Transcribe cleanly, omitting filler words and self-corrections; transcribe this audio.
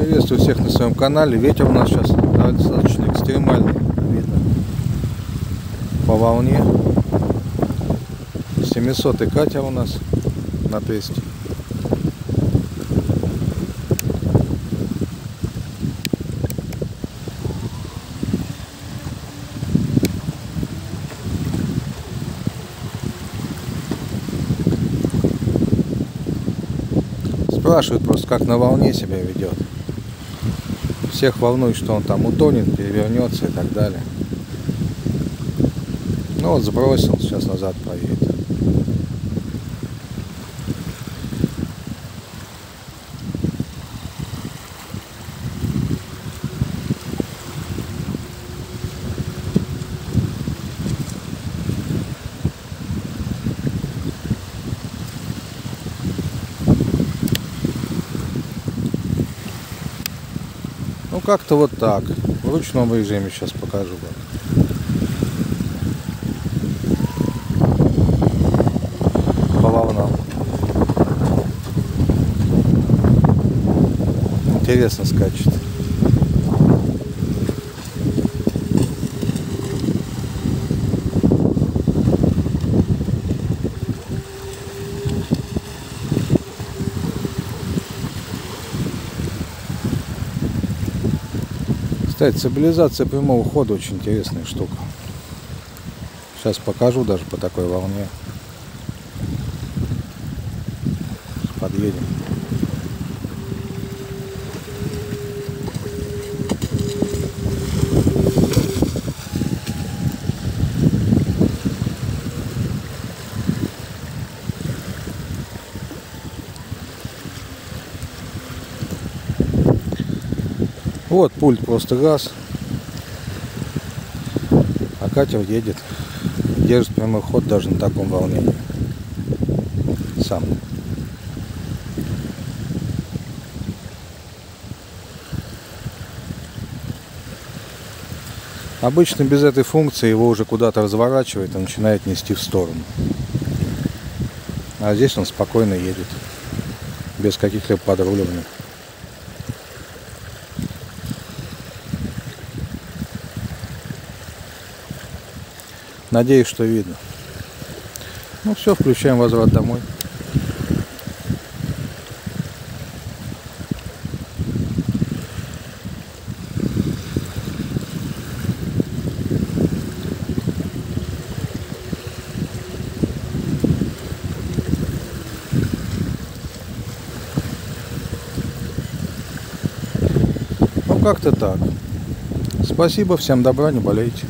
Приветствую всех на своем канале. Ветер у нас сейчас достаточно экстремальный, видно по волне. 700-й катер у нас на тесте. Спрашивают просто, как на волне себя ведет. Всех волнует, что он там утонет, перевернется и так далее. Ну вот сбросил, сейчас назад поедет. Ну как-то вот так. В ручном режиме сейчас покажу вам. По волнам. Интересно скачет. Кстати, стабилизация прямого хода очень интересная штука. Сейчас покажу даже по такой волне. Подъедем. Вот пульт, просто газ, а катер едет, держит прямой ход даже на таком волнении сам. Обычно без этой функции его уже куда-то разворачивает и начинает нести в сторону. А здесь он спокойно едет, без каких-либо подруливаний. Надеюсь, что видно. Ну все, включаем возврат домой. Ну как-то так. Спасибо, всем добра, не болейте.